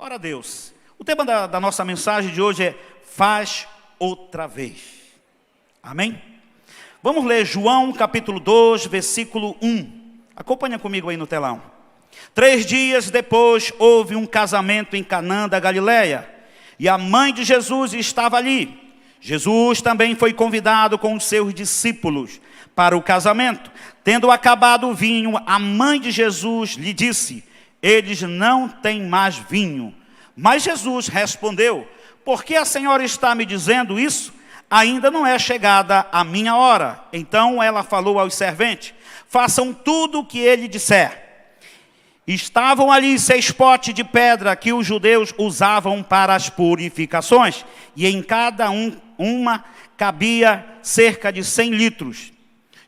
Ora Deus, o tema da nossa mensagem de hoje é faz outra vez. Amém? Vamos ler João capítulo 2, versículo 1. Acompanha comigo aí no telão. 3 dias depois houve um casamento em Canaã da Galileia, e a mãe de Jesus estava ali. Jesus também foi convidado com os seus discípulos para o casamento. Tendo acabado o vinho, a mãe de Jesus lhe disse: eles não têm mais vinho. Mas Jesus respondeu: por que a senhora está me dizendo isso? Ainda não é chegada a minha hora. Então ela falou aos serventes: façam tudo o que ele disser. Estavam ali 6 potes de pedra que os judeus usavam para as purificações, e em cada uma cabia cerca de 100 litros.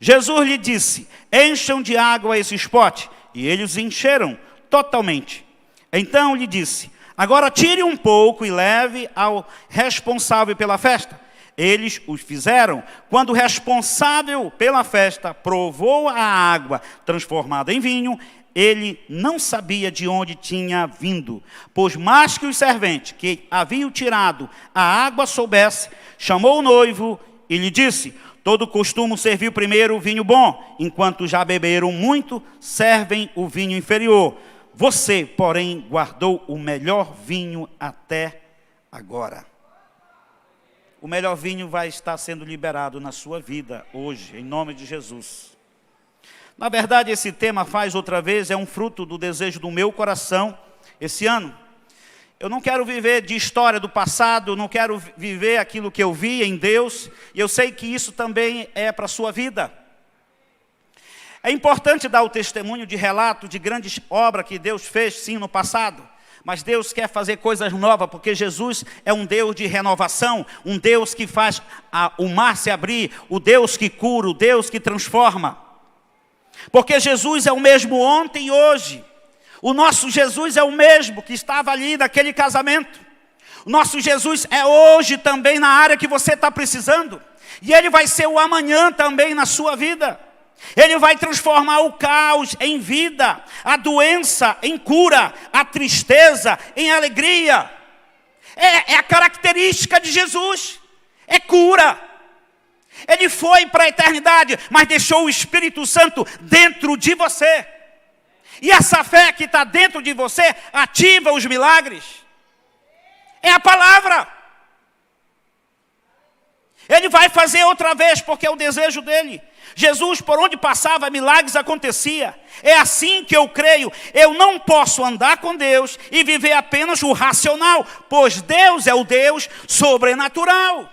Jesus lhe disse: encham de água esses potes. E eles encheram totalmente. Então lhe disse: agora tire um pouco e leve ao responsável pela festa. Eles os fizeram. Quando o responsável pela festa provou a água transformada em vinho, ele não sabia de onde tinha vindo, pois mais que os serventes que haviam tirado a água soubesse, chamou o noivo e lhe disse: todo costume servir primeiro o vinho bom, enquanto já beberam muito, servem o vinho inferior. Você, porém, guardou o melhor vinho até agora. O melhor vinho vai estar sendo liberado na sua vida hoje, em nome de Jesus. Na verdade, esse tema faz outra vez, é um fruto do desejo do meu coração esse ano. Eu não quero viver de história do passado, eu não quero viver aquilo que eu vi em Deus, e eu sei que isso também é para a sua vida. É importante dar o testemunho de relato de grandes obras que Deus fez, sim, no passado. Mas Deus quer fazer coisas novas, porque Jesus é um Deus de renovação, um Deus que faz o mar se abrir, o Deus que cura, o Deus que transforma. Porque Jesus é o mesmo ontem e hoje. O nosso Jesus é o mesmo que estava ali naquele casamento. O nosso Jesus é hoje também na área que você está precisando. E Ele vai ser o amanhã também na sua vida. Ele vai transformar o caos em vida, a doença em cura, a tristeza em alegria. É a característica de Jesus, é cura. Ele foi para a eternidade, mas deixou o Espírito Santo dentro de você. E essa fé que está dentro de você ativa os milagres. É a palavra. Ele vai fazer outra vez, porque é o desejo dele. Jesus, por onde passava, milagres acontecia. É assim que eu creio. Eu não posso andar com Deus e viver apenas o racional, pois Deus é o Deus sobrenatural.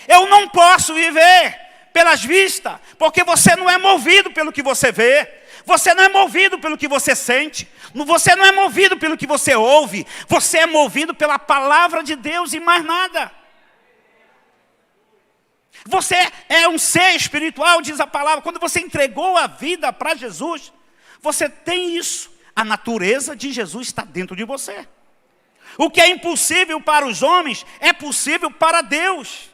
Eu não posso viver pelas vistas, porque você não é movido pelo que você vê. Você não é movido pelo que você sente. Você não é movido pelo que você ouve. Você é movido pela palavra de Deus e mais nada. Você é um ser espiritual, diz a palavra. Quando você entregou a vida para Jesus, você tem isso. A natureza de Jesus está dentro de você. O que é impossível para os homens é possível para Deus.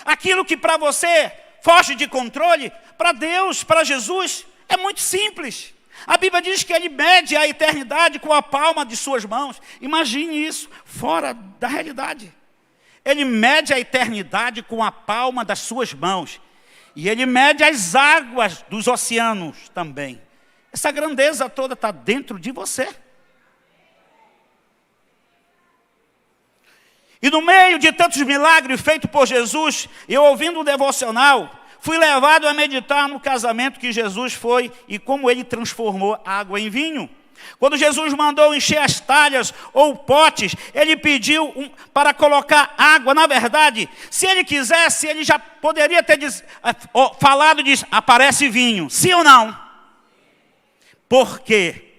Aquilo que para você foge de controle, para Deus, para Jesus, é muito simples. A Bíblia diz que Ele mede a eternidade com a palma de suas mãos. Imagine isso, fora da realidade. Ele mede a eternidade com a palma das suas mãos. E Ele mede as águas dos oceanos também. Essa grandeza toda está dentro de você. E no meio de tantos milagres feitos por Jesus, eu ouvindo um devocional, fui levado a meditar no casamento que Jesus foi e como Ele transformou água em vinho. Quando Jesus mandou encher as talhas ou potes, Ele pediu para colocar água. Na verdade, se Ele quisesse, Ele já poderia ter falado disso: aparece vinho. Sim ou não? Por quê?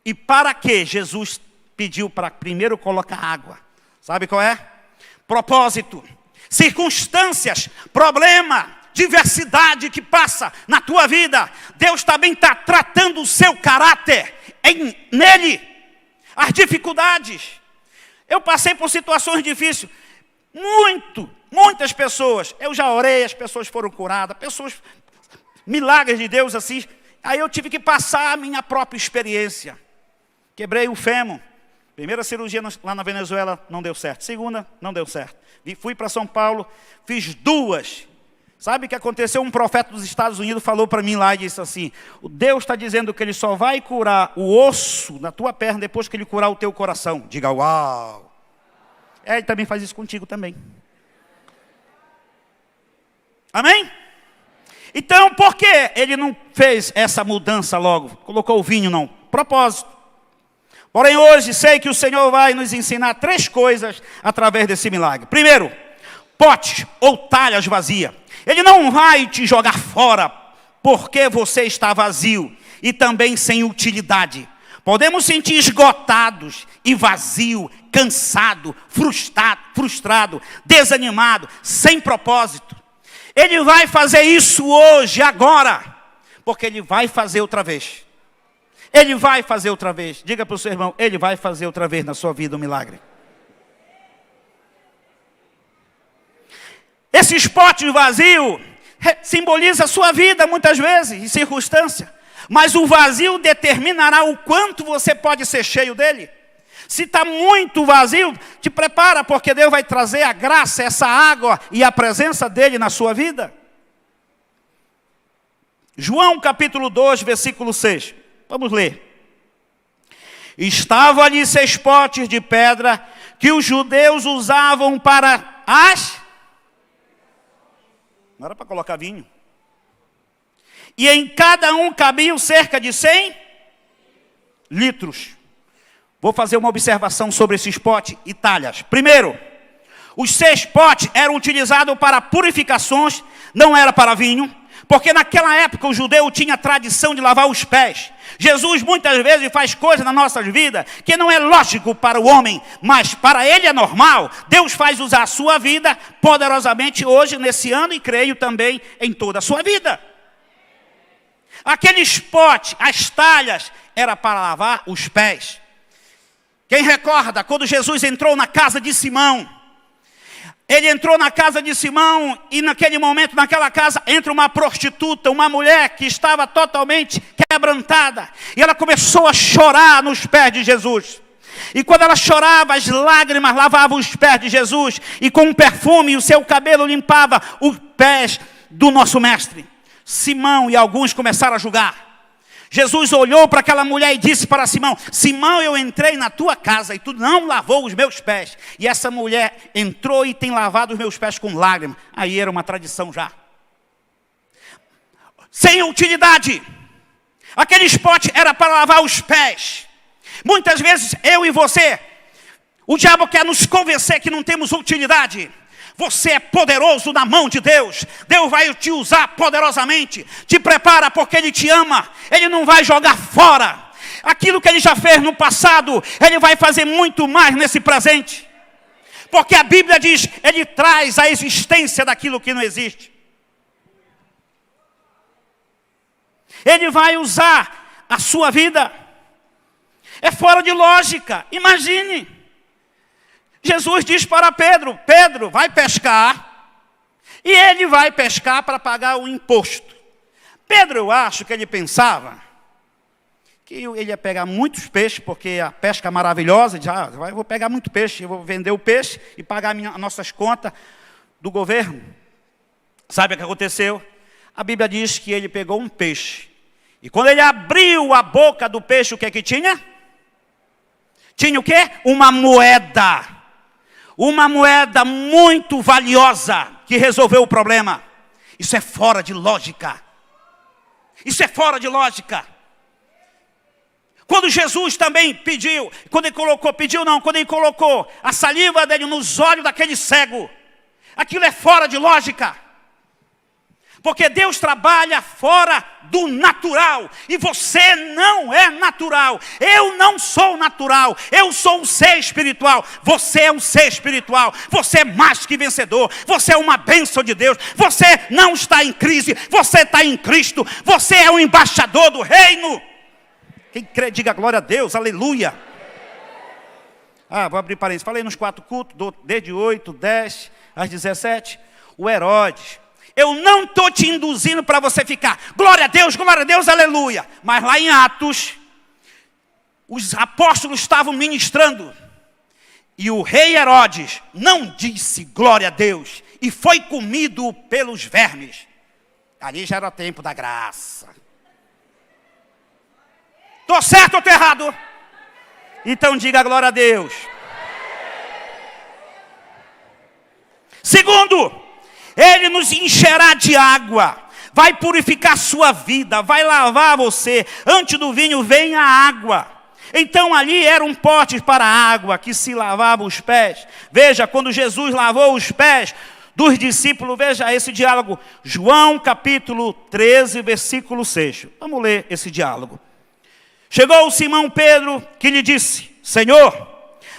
E para que Jesus pediu para primeiro colocar água? Sabe qual é? Propósito, circunstâncias, problema, diversidade que passa na tua vida. Deus também está tratando o seu caráter nele. As dificuldades. Eu passei por situações difíceis. Muitas pessoas. Eu já orei, as pessoas foram curadas. Milagres de Deus assim. Aí eu tive que passar a minha própria experiência. Quebrei o fêmur. Primeira cirurgia lá na Venezuela não deu certo. Segunda, não deu certo. Fui para São Paulo, fiz 2. Sabe o que aconteceu? Um profeta dos Estados Unidos falou para mim lá e disse assim: o Deus está dizendo que Ele só vai curar o osso da tua perna depois que Ele curar o teu coração. Diga uau! Ele também faz isso contigo também. Amém? Então, por que Ele não fez essa mudança logo? Colocou o vinho, não. Propósito. Porém, hoje sei que o Senhor vai nos ensinar 3 coisas através desse milagre. Primeiro, potes ou talhas vazias. Ele não vai te jogar fora porque você está vazio e também sem utilidade. Podemos sentir esgotados e vazio, cansado, frustrado, desanimado, sem propósito. Ele vai fazer isso hoje, agora, porque Ele vai fazer outra vez. Ele vai fazer outra vez. Diga para o seu irmão, Ele vai fazer outra vez na sua vida um milagre. Esse pote vazio simboliza a sua vida muitas vezes, em circunstância. Mas o vazio determinará o quanto você pode ser cheio dele. Se está muito vazio, te prepara, porque Deus vai trazer a graça, essa água e a presença dele na sua vida. João capítulo 2, versículo 6. Vamos ler. Estavam ali 6 potes de pedra que os judeus usavam para as... Não era para colocar vinho. E em cada um cabiam cerca de 100 litros. Vou fazer uma observação sobre esses potes e talhas. Primeiro, os 6 potes eram utilizados para purificações, não era para vinho. Porque naquela época o judeu tinha a tradição de lavar os pés. Jesus muitas vezes faz coisas nas nossas vidas que não é lógico para o homem, mas para ele é normal. Deus faz usar a sua vida poderosamente hoje, nesse ano, e creio também em toda a sua vida. Aqueles potes, as talhas, era para lavar os pés. Quem recorda quando Jesus entrou na casa de Simão? Ele entrou na casa de Simão e naquele momento, naquela casa, entra uma prostituta, uma mulher que estava totalmente quebrantada. E ela começou a chorar nos pés de Jesus. E quando ela chorava, as lágrimas lavavam os pés de Jesus. E com um perfume, o seu cabelo limpava os pés do nosso mestre. Simão e alguns começaram a julgar. Jesus olhou para aquela mulher e disse para Simão: Simão, eu entrei na tua casa e tu não lavou os meus pés. E essa mulher entrou e tem lavado os meus pés com lágrimas. Aí era uma tradição já. Sem utilidade. Aquele pote era para lavar os pés. Muitas vezes eu e você, o diabo quer nos convencer que não temos utilidade. Você é poderoso na mão de Deus. Deus vai te usar poderosamente. Te prepara porque Ele te ama. Ele não vai jogar fora. Aquilo que Ele já fez no passado, Ele vai fazer muito mais nesse presente. Porque a Bíblia diz, Ele traz a existência daquilo que não existe. Ele vai usar a sua vida. É fora de lógica. Imagine. Jesus diz para Pedro: Pedro, vai pescar. E ele vai pescar para pagar o imposto. Pedro, eu acho que ele pensava que ele ia pegar muitos peixes, porque a pesca é maravilhosa. Diz, eu vou pegar muito peixe, eu vou vender o peixe e pagar as nossas contas do governo. Sabe o que aconteceu? A Bíblia diz que ele pegou um peixe. E quando ele abriu a boca do peixe, o que é que tinha? Tinha o quê? Uma moeda. Uma moeda muito valiosa que resolveu o problema. Isso é fora de lógica. Isso é fora de lógica. Quando Jesus também pediu, quando ele colocou a saliva dele nos olhos daquele cego, aquilo é fora de lógica. Porque Deus trabalha fora do natural. E você não é natural. Eu não sou natural. Eu sou um ser espiritual. Você é um ser espiritual. Você é mais que vencedor. Você é uma bênção de Deus. Você não está em crise. Você está em Cristo. Você é um embaixador do reino. Quem crê, diga glória a Deus. Aleluia. Vou abrir parênteses. Falei nos 4 cultos, desde 8, 10 às 17. O Herodes. Eu não estou te induzindo para você ficar glória a Deus, aleluia. Mas lá em Atos, os apóstolos estavam ministrando, e o rei Herodes não disse glória a Deus, e foi comido pelos vermes. Ali já era tempo da graça. Estou certo ou estou errado? Então diga glória a Deus. Segundo, Ele nos encherá de água, vai purificar sua vida, vai lavar você. Antes do vinho vem a água. Então ali era um pote para a água que se lavava os pés. Veja, quando Jesus lavou os pés dos discípulos, veja esse diálogo. João capítulo 13, versículo 6. Vamos ler esse diálogo. Chegou Simão Pedro, que lhe disse: Senhor,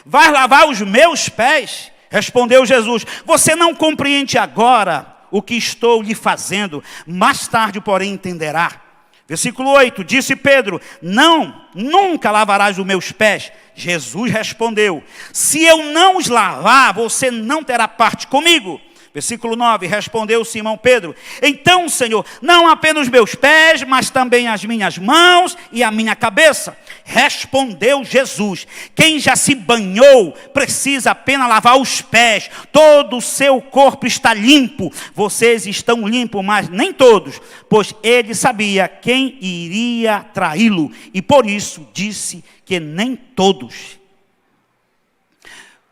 vai lavar os meus pés? Respondeu Jesus: você não compreende agora o que estou lhe fazendo, mais tarde, porém, entenderá. Versículo 8, disse Pedro: não, nunca lavarás os meus pés. Jesus respondeu: se eu não os lavar, você não terá parte comigo. Versículo 9, respondeu Simão Pedro: então, Senhor, não apenas os meus pés, mas também as minhas mãos e a minha cabeça. Respondeu Jesus: quem já se banhou precisa apenas lavar os pés, todo o seu corpo está limpo. Vocês estão limpos, mas nem todos, pois ele sabia quem iria traí-lo, e por isso disse que nem todos.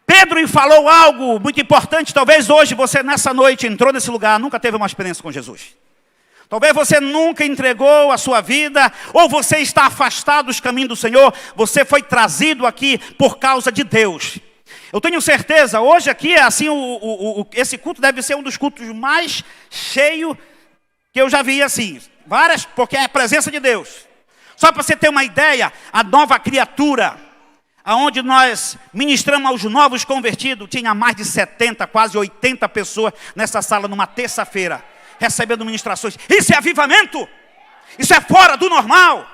Pedro falou algo muito importante. Talvez hoje você nessa noite entrou nesse lugar, nunca teve uma experiência com Jesus. Talvez você nunca entregou a sua vida, ou você está afastado dos caminhos do Senhor. Você foi trazido aqui por causa de Deus. Eu tenho certeza, hoje aqui, assim, esse culto deve ser um dos cultos mais cheios que eu já vi, assim. Várias, porque é a presença de Deus. Só para você ter uma ideia, a nova criatura, aonde nós ministramos aos novos convertidos, tinha mais de 70, quase 80 pessoas nessa sala, numa terça-feira, recebendo ministrações. Isso é avivamento, isso é fora do normal.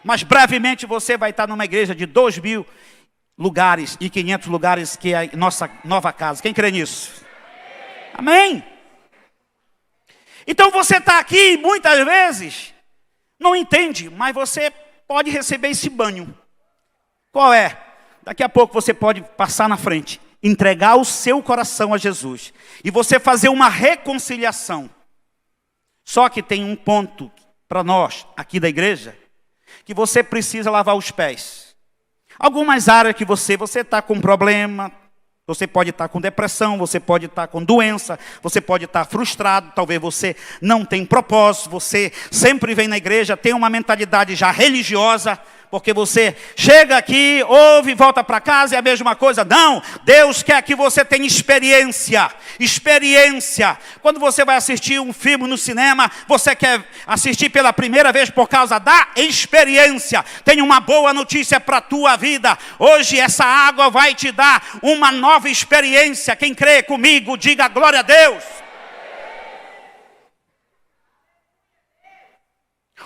Mas brevemente você vai estar numa igreja de 2.000 lugares e 500 lugares, que é a nossa nova casa. Quem crê nisso? Amém? Então você está aqui muitas vezes, não entende, mas você pode receber esse banho. Qual é? Daqui a pouco você pode passar na frente, entregar o seu coração a Jesus, e você fazer uma reconciliação. Só que tem um ponto para nós, aqui da igreja, que você precisa lavar os pés. Algumas áreas que você está com problema, você pode estar com depressão, você pode estar com doença, você pode estar frustrado, talvez você não tenha propósito, você sempre vem na igreja, tem uma mentalidade já religiosa, porque você chega aqui, ouve, volta para casa, é a mesma coisa. Não, Deus quer que você tenha experiência. Experiência. Quando você vai assistir um filme no cinema, você quer assistir pela primeira vez por causa da experiência. Tenho uma boa notícia para a tua vida. Hoje essa água vai te dar uma nova experiência. Quem crê comigo, diga glória a Deus.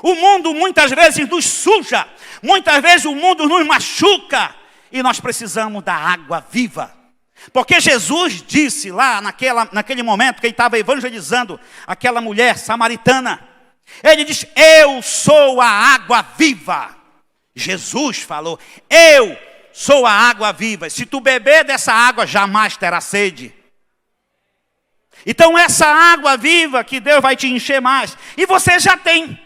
O mundo muitas vezes nos suja, muitas vezes o mundo nos machuca, e nós precisamos da água viva. Porque Jesus disse lá naquele momento que ele estava evangelizando aquela mulher samaritana, ele disse: eu sou a água viva. Jesus falou: eu sou a água viva, se tu beber dessa água jamais terá sede. Então essa água viva que Deus vai te encher mais, e você já tem.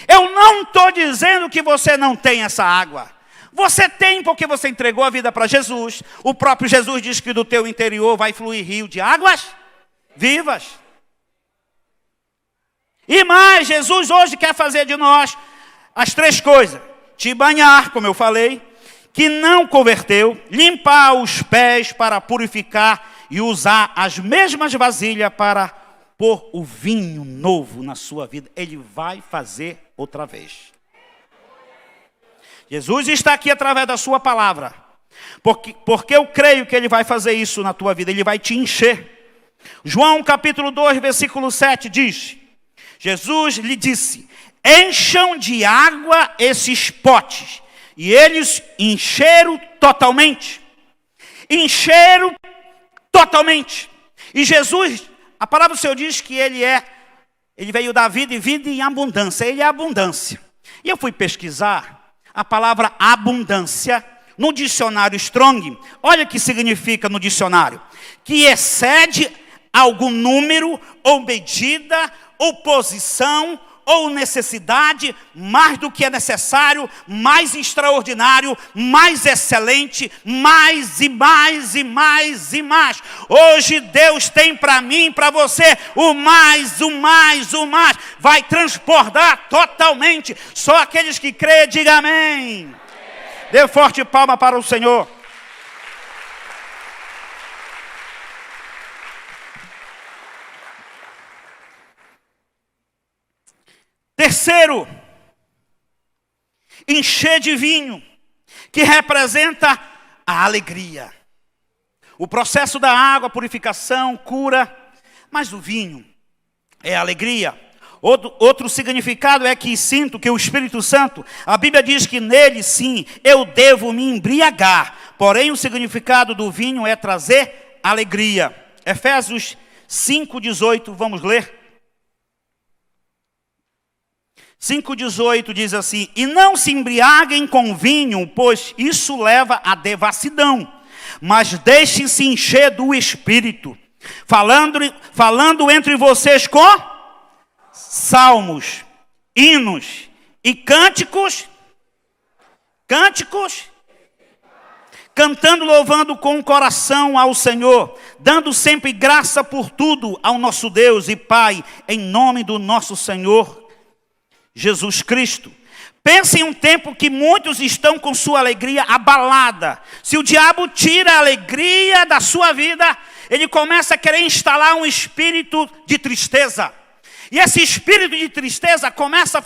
Eu não estou dizendo que você não tem essa água. Você tem, porque você entregou a vida para Jesus. O próprio Jesus diz que do teu interior vai fluir rio de águas vivas. E mais, Jesus hoje quer fazer de nós as três coisas: te banhar, como eu falei, que não converteu, limpar os pés para purificar e usar as mesmas vasilhas para pôr o vinho novo na sua vida. Ele vai fazer outra vez. Jesus está aqui através da sua palavra, porque eu creio que ele vai fazer isso na tua vida. Ele vai te encher. João capítulo 2, versículo 7 diz: Jesus lhe disse: encham de água esses potes. E eles encheram totalmente. Encheram totalmente. E Jesus, a palavra do Senhor diz que ele veio dar vida e vida em abundância. Ele é abundância. E eu fui pesquisar. a palavra abundância, no dicionário Strong, olha o que significa no dicionário: que excede algum número, ou medida, ou posição, ou necessidade, mais do que é necessário, mais extraordinário, mais excelente, mais e mais e mais e mais. Hoje Deus tem para mim e para você o mais, o mais, o mais. Vai transbordar totalmente. Só aqueles que creem, digam amém. Dê forte palma para o Senhor. Terceiro, encher de vinho, que representa a alegria. O processo da água, purificação, cura, mas o vinho é alegria. Outro significado é que sinto que o Espírito Santo, a Bíblia diz que nele sim, eu devo me embriagar. Porém, o significado do vinho é trazer alegria. Efésios 5,18, vamos ler. 5,18 diz assim: e não se embriaguem com vinho, pois isso leva à devassidão, mas deixem-se encher do Espírito, falando entre vocês com salmos, hinos e cânticos, cantando, louvando com o coração ao Senhor, dando sempre graça por tudo ao nosso Deus e Pai, em nome do nosso Senhor Jesus Cristo. Pense em um tempo que muitos estão com sua alegria abalada. Se o diabo tira a alegria da sua vida, ele começa a querer instalar um espírito de tristeza. E esse espírito de tristeza começa a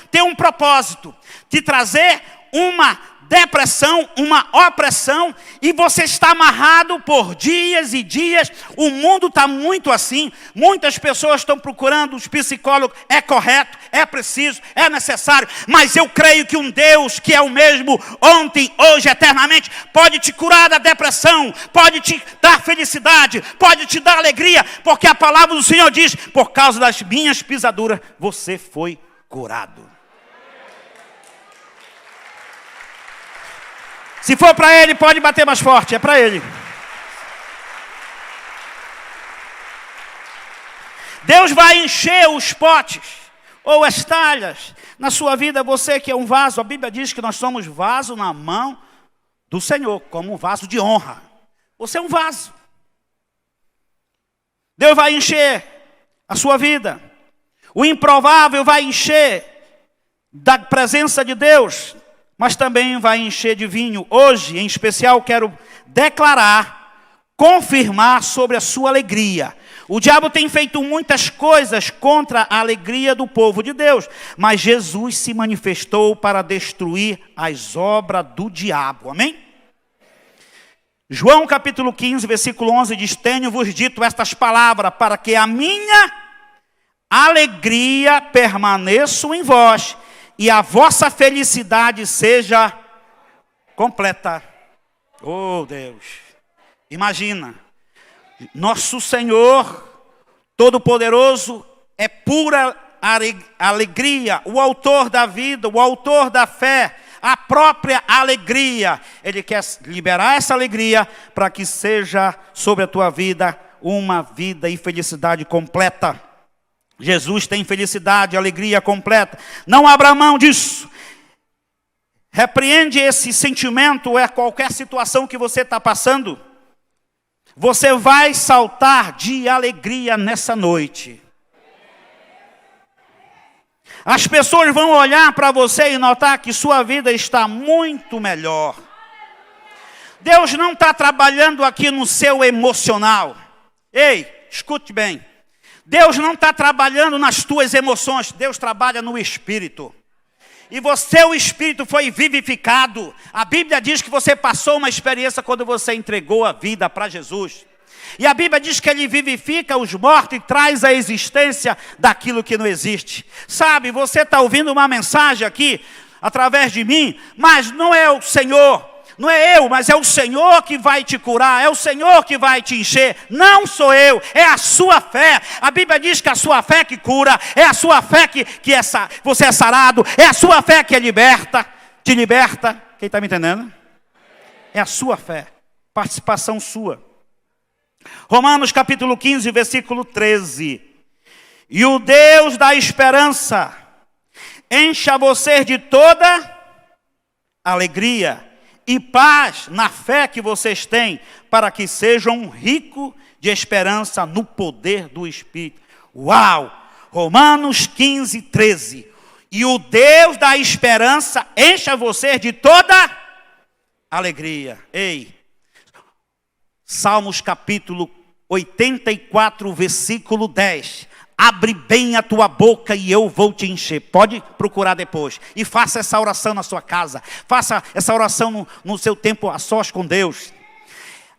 ter um propósito, de trazer uma depressão, uma opressão, e você está amarrado por dias e dias. O mundo está muito assim. Muitas pessoas estão procurando os psicólogos. É correto, é preciso, é necessário, mas eu creio que um Deus que é o mesmo ontem, hoje, eternamente, pode te curar da depressão, pode te dar felicidade, pode te dar alegria, porque a palavra do Senhor diz: por causa das minhas pisaduras você foi curado. Se for para ele, pode bater mais forte, é para ele. Deus vai encher os potes, ou as talhas, na sua vida. Você que é um vaso, a Bíblia diz que nós somos vaso na mão do Senhor, como um vaso de honra. Você é um vaso. Deus vai encher a sua vida. O improvável vai encher da presença de Deus, mas também vai encher de vinho. Hoje, em especial, quero declarar, confirmar sobre a sua alegria. O diabo tem feito muitas coisas contra a alegria do povo de Deus, mas Jesus se manifestou para destruir as obras do diabo. Amém? João capítulo 15, versículo 11 diz: tenho-vos dito estas palavras, para que a minha alegria permaneça em vós, e a vossa felicidade seja completa. Oh Deus, imagina, nosso Senhor Todo-Poderoso é pura alegria, o autor da vida, o autor da fé, a própria alegria. Ele quer liberar essa alegria para que seja sobre a tua vida uma vida e felicidade completa. Jesus tem felicidade, alegria completa. Não abra mão disso. Repreende esse sentimento, qualquer situação que você está passando. Você vai saltar de alegria nessa noite. As pessoas vão olhar para você e notar que sua vida está muito melhor. Deus não está trabalhando aqui no seu emocional. Ei, escute bem. Deus não está trabalhando nas tuas emoções, Deus trabalha no Espírito. E você, o Espírito, foi vivificado. A Bíblia diz que você passou uma experiência quando você entregou a vida para Jesus. E a Bíblia diz que Ele vivifica os mortos e traz a existência daquilo que não existe. Sabe, você está ouvindo uma mensagem aqui, através de mim, mas não é o Senhor. Não é eu, mas é o Senhor que vai te curar, é o Senhor que vai te encher. Não sou eu, é a sua fé. A Bíblia diz que a sua fé que cura, é a sua fé que você é sarado, é a sua fé que é liberta. te liberta. Quem está me entendendo? É a sua fé, participação sua. Romanos capítulo 15, versículo 13. E o Deus da esperança encha você de toda alegria e paz na fé que vocês têm, para que sejam ricos de esperança no poder do Espírito. Uau! Romanos 15, 13. E o Deus da esperança encha você de toda alegria. Ei! Salmos capítulo 84, versículo 10. Abre bem a tua boca e eu vou te encher. Pode procurar depois. E faça essa oração na sua casa. Faça essa oração no seu tempo a sós com Deus.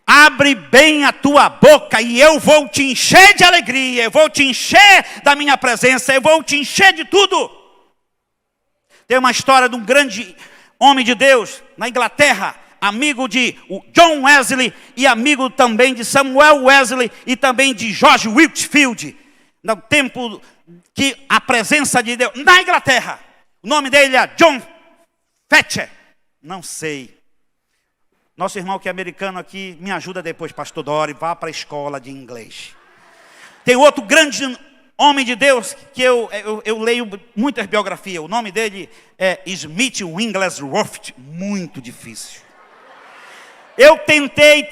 Abre bem a tua boca e eu vou te encher de alegria. Eu vou te encher da minha presença. Eu vou te encher de tudo. Tem uma história de um grande homem de Deus na Inglaterra, amigo de John Wesley e amigo também de Samuel Wesley e também de George Whitefield. No tempo que a presença de Deus, na Inglaterra, o nome dele é John Fletcher, não sei. Nosso irmão que é americano aqui, me ajuda depois, pastor Dori, vá para a escola de inglês. Tem outro grande homem de Deus, que eu leio muitas biografias, o nome dele é Smith Wigglesworth, muito difícil. Eu tentei,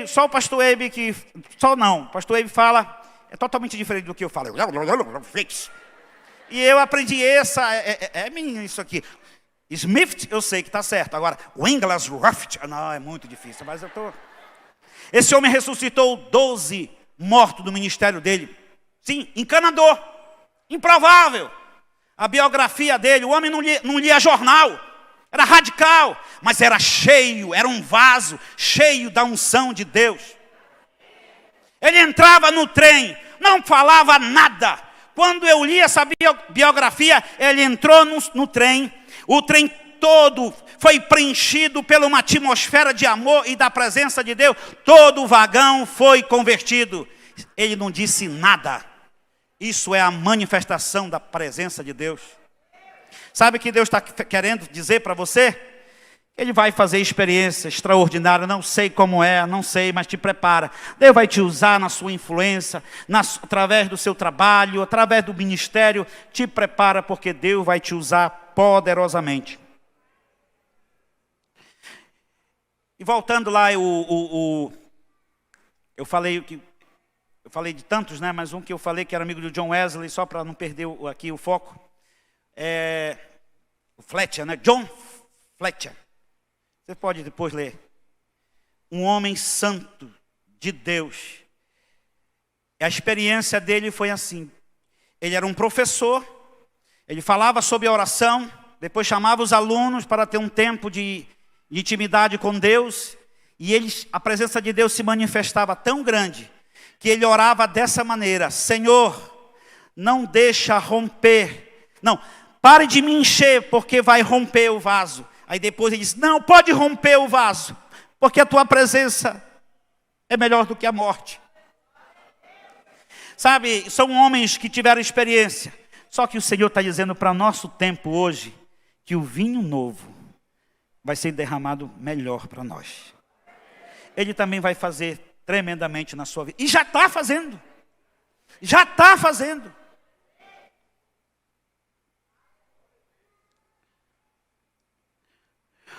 só o pastor Abe que, o pastor Abe fala, é totalmente diferente do que eu falo. E eu aprendi menino isso aqui. Smith, eu sei que está certo. Agora, Wigglesworth, não, é muito difícil. Mas esse homem ressuscitou 12 mortos do ministério dele. Sim, encanador, improvável. A biografia dele, o homem não lia jornal. Era radical, mas era cheio, era um vaso cheio da unção de Deus. Ele entrava no trem, não falava nada. Quando eu li essa biografia, ele entrou no trem. O trem todo foi preenchido por uma atmosfera de amor e da presença de Deus. Todo o vagão foi convertido. Ele não disse nada. Isso é a manifestação da presença de Deus. Sabe o que Deus está querendo dizer para você? Ele vai fazer experiência extraordinária, não sei como é, não sei, mas te prepara. Deus vai te usar na sua influência, através do seu trabalho, através do ministério. Te prepara porque Deus vai te usar poderosamente. E voltando lá, eu falei de tantos, né? Mas um que eu falei que era amigo do John Wesley, só para não perder aqui o foco. O Fletcher, né? John Fletcher. Você pode depois ler. Um homem santo de Deus. A experiência dele foi assim. Ele era um professor. Ele falava sobre a oração. Depois chamava os alunos para ter um tempo de intimidade com Deus. E a presença de Deus se manifestava tão grande que ele orava dessa maneira: Senhor, não deixa romper. Não, pare de me encher porque vai romper o vaso. Aí depois ele disse: não, pode romper o vaso, porque a tua presença é melhor do que a morte. Sabe, são homens que tiveram experiência. Só que o Senhor está dizendo para nosso tempo hoje, que o vinho novo vai ser derramado melhor para nós. Ele também vai fazer tremendamente na sua vida. E já está fazendo. Já está fazendo.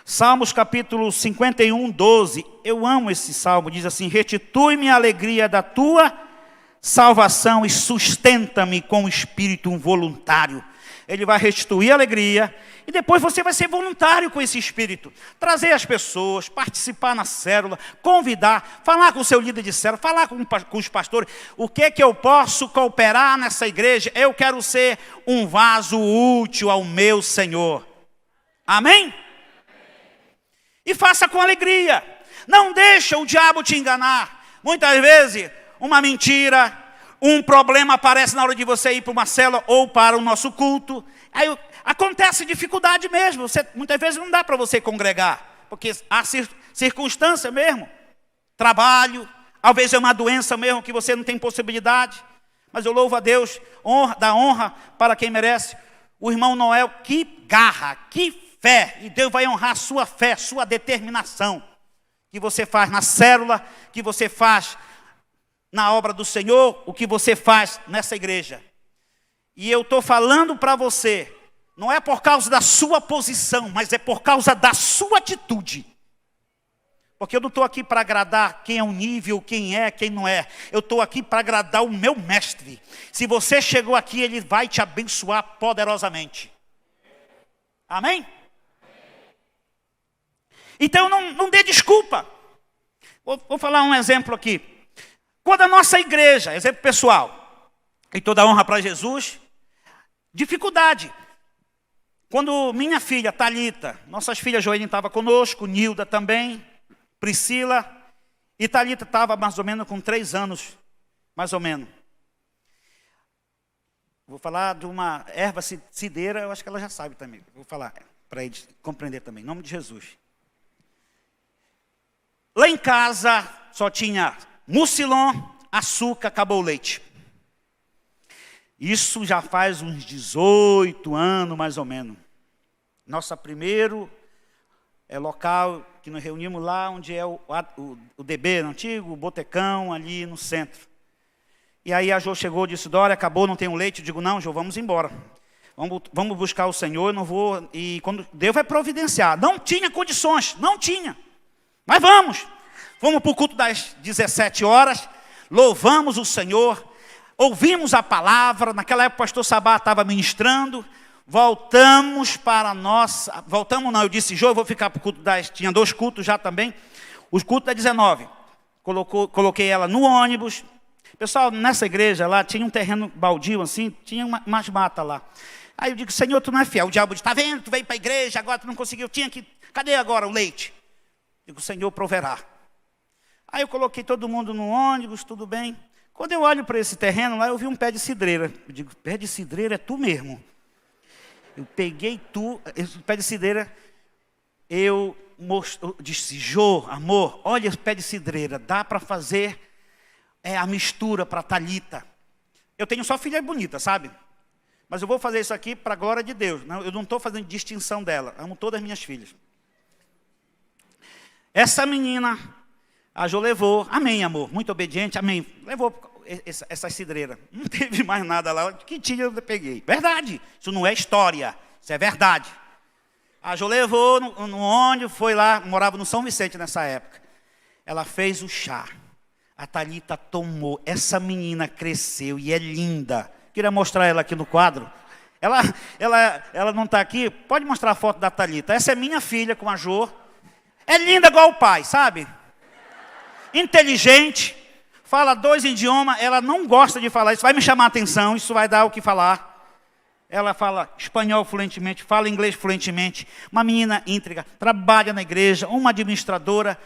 Salmos capítulo 51, 12. Eu amo esse salmo. Diz assim: restitui-me a alegria da tua salvação e sustenta-me com o espírito voluntário. Ele vai restituir a alegria e depois você vai ser voluntário com esse espírito. Trazer as pessoas, participar na célula, convidar, falar com o seu líder de célula, falar com os pastores. O que eu posso cooperar nessa igreja? Eu quero ser um vaso útil ao meu Senhor. Amém? E faça com alegria. Não deixa o diabo te enganar. Muitas vezes, uma mentira, um problema aparece na hora de você ir para uma célula ou para o nosso culto. Aí acontece dificuldade mesmo. Muitas vezes não dá para você congregar, porque há circunstância mesmo. Trabalho, às vezes é uma doença mesmo que você não tem possibilidade. Mas eu louvo a Deus, dá honra para quem merece. O irmão Noel, que garra, que fé. E Deus vai honrar sua fé, sua determinação. Que você faz na célula, que você faz na obra do Senhor, o que você faz nessa igreja. E eu estou falando para você, não é por causa da sua posição, mas é por causa da sua atitude. Porque eu não estou aqui para agradar quem é o nível, quem é, quem não é. Eu estou aqui para agradar o meu mestre. Se você chegou aqui, ele vai te abençoar poderosamente. Amém? Então não dê desculpa. Vou falar um exemplo aqui. Quando a nossa igreja, exemplo pessoal, e toda honra para Jesus, dificuldade. Quando minha filha, Thalita, nossas filhas Joelhinha estava conosco, Nilda também, Priscila, e Thalita estava mais ou menos com 3 anos, mais ou menos. Vou falar de uma erva cideira, eu acho que ela já sabe também. Vou falar para eles compreender também, em nome de Jesus. Lá em casa só tinha mucilon, açúcar, acabou o leite. Isso já faz uns 18 anos, mais ou menos. Nosso primeiro local que nos reunimos lá, onde é o DB, no antigo, o Botecão, ali no centro. E aí a Jo chegou e disse, Dória, acabou, não tem um leite. Eu digo, não, Jo, vamos embora. Vamos buscar o Senhor, não vou... E quando Deus vai providenciar. Não tinha condições, não tinha. Mas vamos. Fomos para o culto das 17 horas, louvamos o Senhor, ouvimos a palavra. Naquela época o pastor Sabá estava ministrando. Voltamos para a nossa... Voltamos não, eu disse, Jô, eu vou ficar para o culto das... Tinha 2 cultos já também. Os cultos das 19. Coloquei ela no ônibus. Pessoal, nessa igreja lá, tinha um terreno baldio assim, tinha umas matas lá. Aí eu digo, Senhor, tu não é fiel. O diabo diz, está vendo, tu veio para a igreja, agora tu não conseguiu, cadê agora o leite? Eu digo, o Senhor proverá. Aí eu coloquei todo mundo no ônibus, tudo bem. Quando eu olho para esse terreno lá, eu vi um pé de cidreira. Eu digo, pé de cidreira é tu mesmo. Eu peguei esse pé de cidreira, eu disse, Jô, amor, olha esse pé de cidreira, dá para fazer a mistura para Thalita. Eu tenho só filha bonita, sabe? Mas eu vou fazer isso aqui para a glória de Deus. Eu não estou fazendo distinção dela, amo todas as minhas filhas. Essa menina, a Jo levou, amém, amor, muito obediente, amém. Levou essa cidreira. Não teve mais nada lá, que tinha eu peguei. Verdade, isso não é história, isso é verdade. A Jo levou no ônibus, foi lá, morava no São Vicente nessa época. Ela fez o chá. A Thalita tomou. Essa menina cresceu e é linda. Queria mostrar ela aqui no quadro. Ela não está aqui. Pode mostrar a foto da Thalita. Essa é minha filha com a Jo. É linda igual o pai, sabe? Inteligente. Fala 2 idiomas. Ela não gosta de falar. Isso vai me chamar a atenção. Isso vai dar o que falar. Ela fala espanhol fluentemente. Fala inglês fluentemente. Uma menina íntegra. Trabalha na igreja. Uma administradora.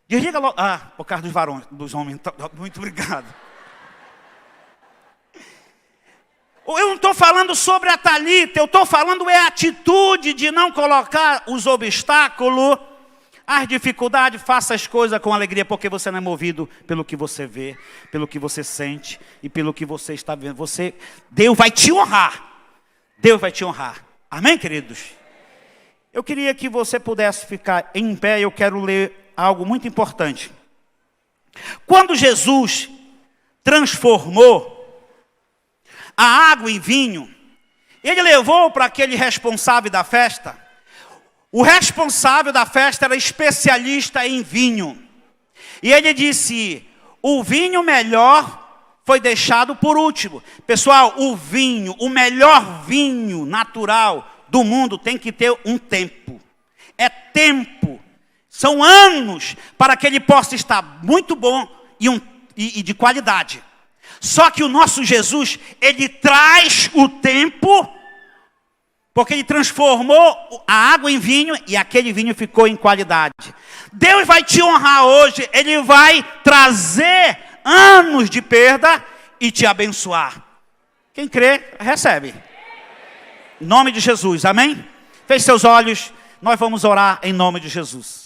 Desliga logo. Por causa dos varões, dos homens. Muito obrigado. Eu não estou falando sobre a Thalita, eu estou falando a atitude de não colocar os obstáculos, as dificuldades, faça as coisas com alegria, porque você não é movido pelo que você vê, pelo que você sente e pelo que você está vendo. Deus vai te honrar. Deus vai te honrar. Amém, queridos? Eu queria que você pudesse ficar em pé, eu quero ler algo muito importante. Quando Jesus transformou a água em vinho, ele levou para aquele responsável da festa. O responsável da festa era especialista em vinho. E ele disse, o vinho melhor foi deixado por último. Pessoal, o vinho, o melhor vinho natural do mundo tem que ter um tempo. É tempo. São anos para que ele possa estar muito bom e de qualidade. Só que o nosso Jesus, ele traz o tempo, porque ele transformou a água em vinho e aquele vinho ficou em qualidade. Deus vai te honrar hoje, ele vai trazer anos de perda e te abençoar. Quem crê, recebe. Em nome de Jesus, amém? Feche seus olhos, nós vamos orar em nome de Jesus.